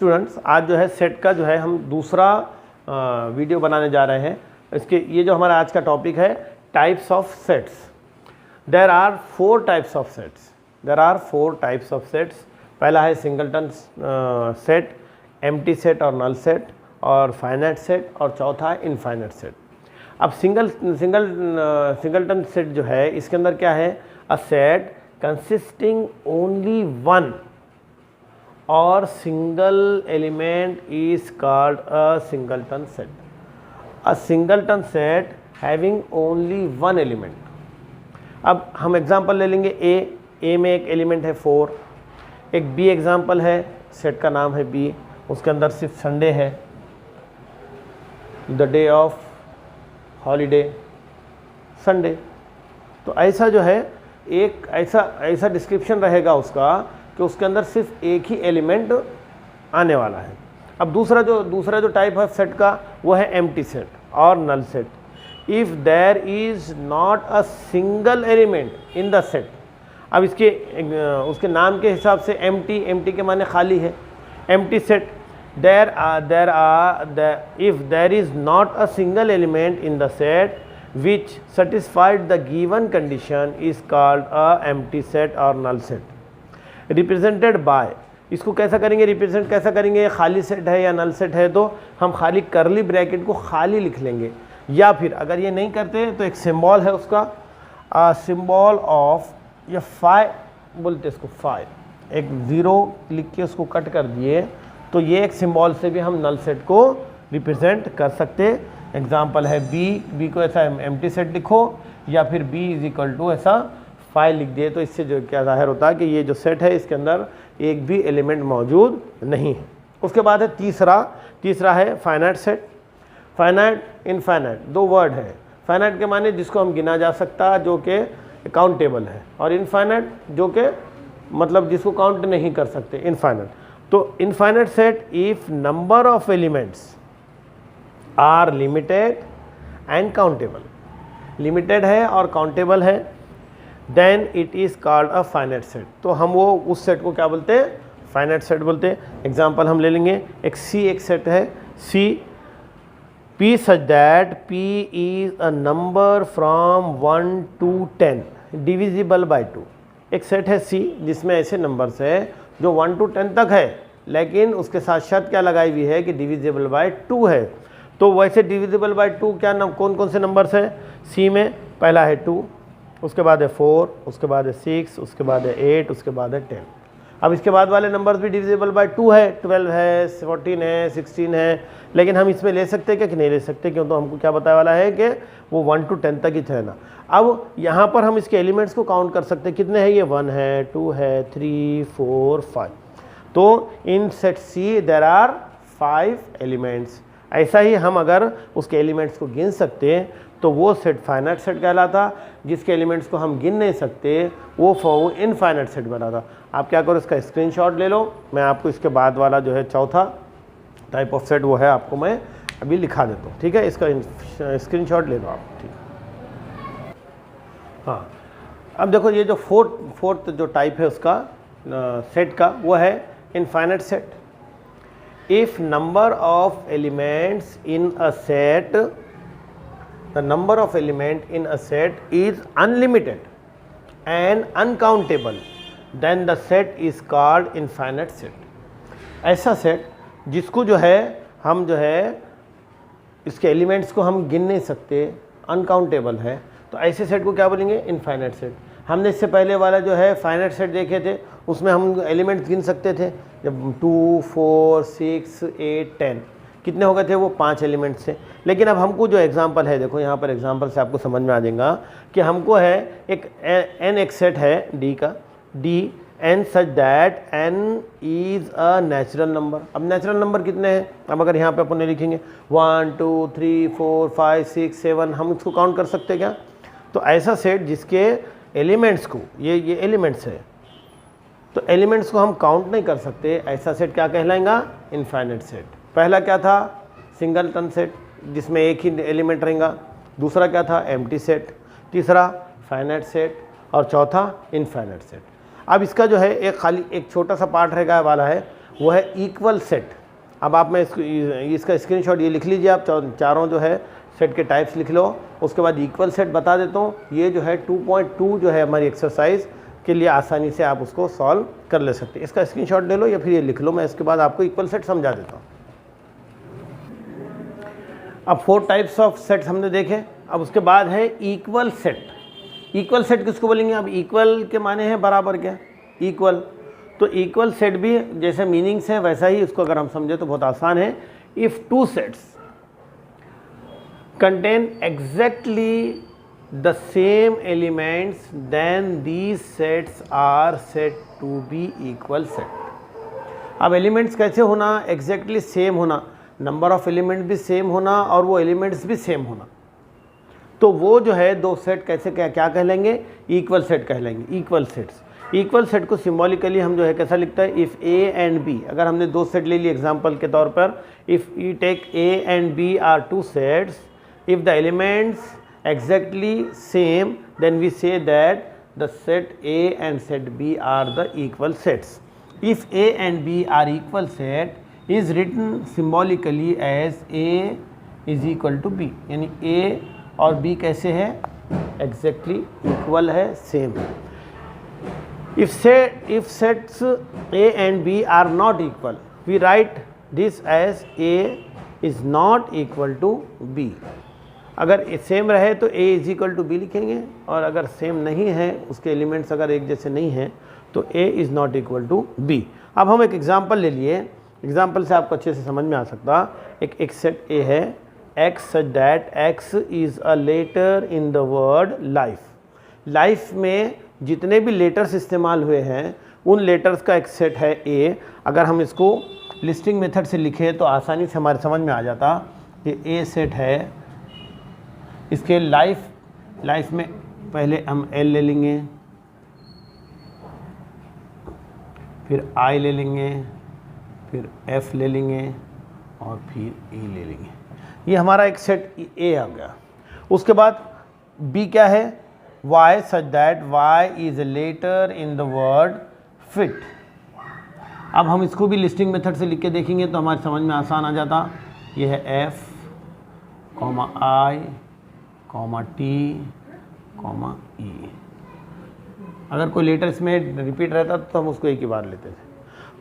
Students, आज जो है सेट का जो है हम दूसरा वीडियो बनाने जा रहे हैं। इसके ये जो हमारा आज का टॉपिक है types of sets. There are 4 types of sets. पहला है सिंगलटन सेट, एम्प्टी सेट और नल सेट, और फाइनाइट सेट, और चौथा है इनफाइनाइट सेट। अब सिंगलटन सेट जो है इसके अंदर क्या है, a set consisting only one और single element is called a singleton set. A singleton set having only one element. अब हम एग्जांपल ले लेंगे ए में एक एलिमेंट है 4, एक बी एग्जांपल है, सेट का नाम है बी, उसके अंदर सिर्फ संडे है, the day of holiday Sunday. तो ऐसा जो है एक ऐसा डिस्क्रिप्शन रहेगा उसका कि उसके अंदर सिर्फ एक ही एलिमेंट आने वाला है। अब दूसरा जो टाइप है सेट का वो है एम्प्टी सेट और null set. If there is not a single element in the set. अब उसके नाम के हिसाब से एम्प्टी के माने खाली है। Empty set if there is not a single element in the set which satisfied the given condition is called a empty set or null set. Represented by, इसको कैसा करेंगे, रिप्रेजेंट कैसा करेंगे, खाली सेट है या नल सेट है तो हम खाली करली ब्रैकेट को खाली लिख लेंगे, या फिर अगर ये नहीं करते तो एक सिंबल है उसका, सिंबल ऑफ या फाइव बोलते इसको, फाइव, एक ज़ीरो लिख के उसको कट कर दिए तो ये एक सिंबल से भी हम नल सेट को रिप्रेजेंट कर सकते। एग्जांपल है बी को ऐसा एम्प्टी सेट लिखो, या फिर b इज इक्वल टू ऐसा 5 लिख दिए, तो इससे जो क्या जाहिर होता है कि ये जो सेट है इसके अंदर एक भी एलिमेंट मौजूद नहीं है। उसके बाद है तीसरा है finite set. Finite, infinite, 2 word है। फाइनाइट के माने जिसको हम गिना जा सकता जो कि काउंटेबल है, और इनफाइनाइट जो कि मतलब जिसको काउंट नहीं कर सकते, इनफाइनाइट। तो infinite set if number of elements are limited and countable, limited है और काउंटेबल है, then it is called a finite set. तो हम वो उस सेट को क्या बोलते हैं, फाइनाइट सेट बोलते हैं। एग्जांपल हम ले लेंगे, एक सेट है सी, P such that P is a number from 1 to 10 divisible by 2। एक सेट है C जिसमें ऐसे नंबर्स है जो 1 to 10 तक है, लेकिन उसके साथ शर्त क्या लगाई हुई है कि डिविजिबल बाय 2 है। तो वैसे डिविजिबल बाय 2 क्या कौन कौन से नंबर्स हैं C में, पहला है 2, उसके बाद है 4, उसके बाद है 6, उसके बाद है 8, उसके बाद है 10। अब इसके बाद वाले नंबर्स भी डिविजिबल बाय 2 है, 12 है, 14 है, 16 है, लेकिन हम इसमें ले सकते हैं कि नहीं ले सकते, क्यों, तो हमको क्या बताने वाला है कि वो 1 to 10 तक ही रहना। अब यहाँ पर हम इसके एलिमेंट्स को काउंट कर सकते हैं, कितने हैं ये, 1 है, 2 है, 3, 4, 5। तो in set C there are 5 elements. ऐसा ही हम अगर उसके एलिमेंट्स को गिन सकते हैं तो वो सेट फाइनाइट सेट कहलाता। जिसके एलिमेंट्स को हम गिन नहीं सकते वो इनफाइनाइट सेट बनाता। आप क्या करो, इसका स्क्रीनशॉट ले लो, मैं आपको इसके बाद वाला जो है चौथा टाइप ऑफ सेट वो है आपको मैं अभी लिखा देता हूँ, ठीक है। इसका स्क्रीनशॉट ले लो आप, ठीक। हाँ, अब देखो ये जो फोर्थ जो टाइप है उसका सेट का वो है infinite set. If number of elements in a set, the number of element in a set is unlimited and uncountable, then the set is called infinite set। ऐसा सेट जिसको जो है हम जो है इसके एलिमेंट्स को हम गिन नहीं सकते, अनकाउंटेबल है, तो ऐसे सेट को क्या बोलेंगे, इनफाइनाइट सेट। हमने इससे पहले वाला जो है फाइनाइट सेट देखे थे, उसमें हम एलिमेंट्स गिन सकते थे, जब 2, 4, 6, 8, 10 कितने हो गए थे, वो 5 एलिमेंट्स थे। लेकिन अब हमको जो एग्जांपल है, देखो यहाँ पर एग्जांपल से आपको समझ में आ जाएगा कि हमको है एक n एक सेट है डी का, D n such that n is a natural number. अब नेचुरल नंबर कितने हैं, अब अगर यहाँ पे अपन लिखेंगे 1 2 3 4 5 6 7, हम इसको काउंट कर सकते हैं क्या। तो ऐसा सेट जिसके एलिमेंट्स को ये एलिमेंट्स है, तो एलिमेंट्स को हम काउंट नहीं कर सकते, ऐसा सेट क्या कहलाएगा, इनफाइनाइट सेट। पहला क्या था, सिंगलटन सेट जिसमें एक ही एलिमेंट रहेगा, दूसरा क्या था, एम्प्टी सेट, तीसरा फाइनाइट सेट, और चौथा इनफाइनाइट सेट। अब इसका जो है एक खाली एक छोटा सा पार्ट रहेगा वाला है, वो है इक्वल सेट। अब आप मैं इसका स्क्रीनशॉट ये लिख लीजिए, आप चारों जो है सेट के टाइप्स लिख लो, उसके बाद इक्वल सेट बता देता हूँ। ये जो है 2.2 जो है हमारी एक्सरसाइज के लिए आसानी से आप उसको सॉल्व कर ले सकते हैं। इसका स्क्रीनशॉट ले लो या फिर ये लिख लो, मैं इसके बाद आपको इक्वल सेट समझा देता हूँ। अब 4 टाइप्स ऑफ सेट्स हमने देखे। अब उसके बाद है इक्वल सेट। इक्वल सेट किसको बोलेंगे? अब इक्वल के माने हैं बराबर क्या, इक्वल। तो इक्वल सेट भी जैसे मीनिंग्स है वैसा ही उसको अगर हम समझे तो बहुत आसान है। If 2 sets contain exactly the same elements, then these sets are said to be equal set. अब एलिमेंट्स कैसे होना? एग्जैक्टली सेम होना, नंबर ऑफ एलिमेंट भी सेम होना और वो एलिमेंट्स भी सेम होना। तो वो जो है 2 सेट कैसे क्या कहलेंगे? इक्वल सेट कहलेंगे, इक्वल सेट्स। इक्वल सेट को सिम्बॉलिकली हम जो है कैसा लिखता है? इफ़ ए एंड बी, अगर हमने 2 सेट ले लिए एग्जाम्पल के तौर पर, if you take A and B are 2 sets, if the elements exactly same, then we say that the set A and set B are the equal sets. If A and B are equal set is written symbolically as A is equal to B, यानी A और B कैसे है? exactly equal है, same है। If sets A and B are not equal, we write this as A is not equal to B। अगर same रहे तो A is equal to B लिखेंगे, और अगर सेम नहीं है, उसके एलिमेंट्स अगर एक जैसे नहीं हैं, तो A is not equal to B। अब हम एक एग्जांपल ले लिए, एग्जांपल से आपको अच्छे से समझ में आ सकता। एक सेट A है, X such that X is a letter in the word life. Life में जितने भी लेटर्स इस्तेमाल हुए हैं उन लेटर्स का एक सेट है A। अगर हम इसको लिस्टिंग मेथड से लिखें तो आसानी से हमारे समझ में आ जाता कि A सेट है। इसके लाइफ में पहले हम L ले लेंगे, फिर I ले लेंगे, फिर F ले लेंगे और फिर E ले लेंगे। ये हमारा एक सेट A आ गया। उसके बाद B क्या है? Y such that Y is a letter in the word fit. अब हम इसको भी लिस्टिंग मेथड से लिख के देखेंगे तो हमारे समझ में आसान आ जाता। ये है F, I, T, E। अगर कोई लेटर इसमें रिपीट रहता तो हम उसको एक ही बार लेते थे।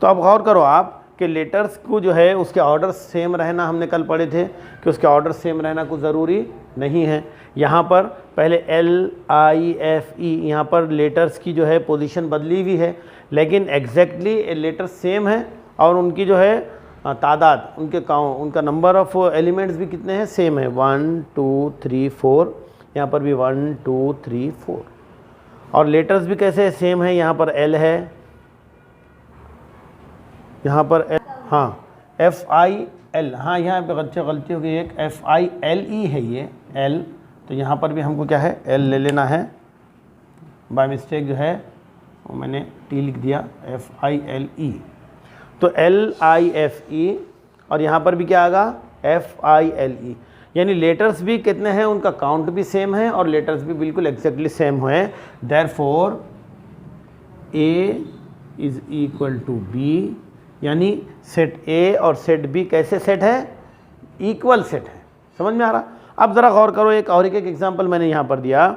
तो अब गौर करो आप कि लेटर्स को जो है उसके ऑर्डर सेम रहना, हमने कल पढ़े थे कि उसके ऑर्डर सेम रहना कुछ ज़रूरी नहीं है। यहाँ पर पहले L, I, F, E, यहाँ पर लेटर्स की जो है पोजीशन बदली हुई है, लेकिन एग्जैक्टली लेटर सेम है और उनकी जो है तादाद, उनका नंबर ऑफ एलिमेंट्स भी कितने हैं? सेम है, 1 2 3 4। यहाँ पर भी 1 2 3 4। और लेटर्स भी कैसे सेम है? यहाँ पर L है, यहाँ पर हाँ FIL, हाँ यहाँ पे गलती हो गई, एक FILE है ये L। तो यहाँ पर भी हमको क्या है? L ले लेना है। बाय मिस्टेक जो है वो मैंने T लिख दिया, FILE। तो LIFE, और यहाँ पर भी क्या आगा? FILE। यानी लेटर्स भी कितने हैं? उनका काउंट भी सेम है और लेटर्स भी बिल्कुल एग्जैक्टली सेम हैं। Therefore A is equal to B, यानी सेट A और सेट B कैसे सेट है? इक्वल सेट है। समझ में आ रहा? अब ज़रा गौर करो, एक एग्जांपल मैंने यहाँ पर दिया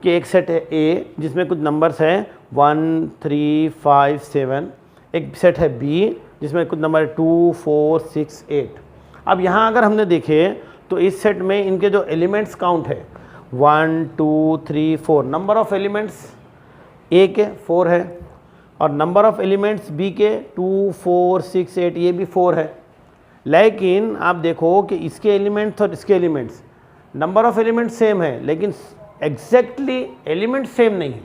कि एक सेट है A जिसमें कुछ नंबर्स हैं 1 3 5 7। एक सेट है B जिसमें कुछ नंबर 2 4 6 8। अब यहाँ अगर हमने देखे तो इस सेट में इनके जो एलिमेंट्स काउंट है 1 2 3 4। नंबर ऑफ एलिमेंट्स A के 4 है और नंबर ऑफ एलिमेंट्स B के 2 4 6 8, ये भी 4 है। लेकिन आप देखो कि इसके एलिमेंट्स और इसके elements, number of elements same है लेकिन एग्जैक्टली एलिमेंट सेम नहीं है।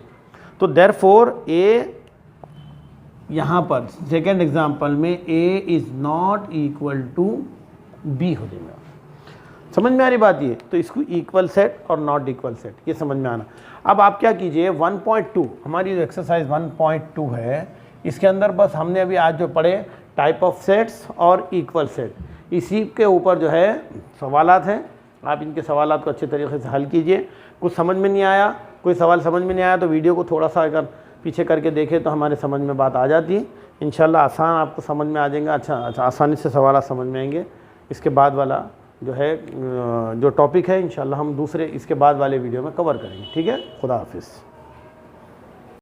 तो देयरफॉर A यहाँ पर सेकेंड एग्जाम्पल में A is not equal to B हो जाएगा। समझ में आ रही बात ये? तो इसको इक्वल सेट और नॉट इक्वल सेट ये समझ में आना। अब आप क्या कीजिए, 1.2 हमारी जो एक्सरसाइज 1.2 है, इसके अंदर बस हमने अभी आज जो पढ़े टाइप ऑफ सेट्स और इक्वल सेट, इसी के ऊपर जो है सवालात हैं। आप इनके सवालात को अच्छे तरीके से हल कीजिए। कुछ समझ में नहीं आया, कोई सवाल समझ में नहीं आया तो वीडियो को थोड़ा सा अगर पीछे करके देखें तो हमारे समझ में बात आ जाती है। इंशाल्लाह आसान आपको समझ में आ जाएगा। अच्छा आसानी से सवाल समझ में आएंगे। इसके बाद वाला जो है जो टॉपिक है इंशाल्लाह हम दूसरे इसके बाद वाले वीडियो में कवर करेंगे। ठीक है, खुदा हाफिज़।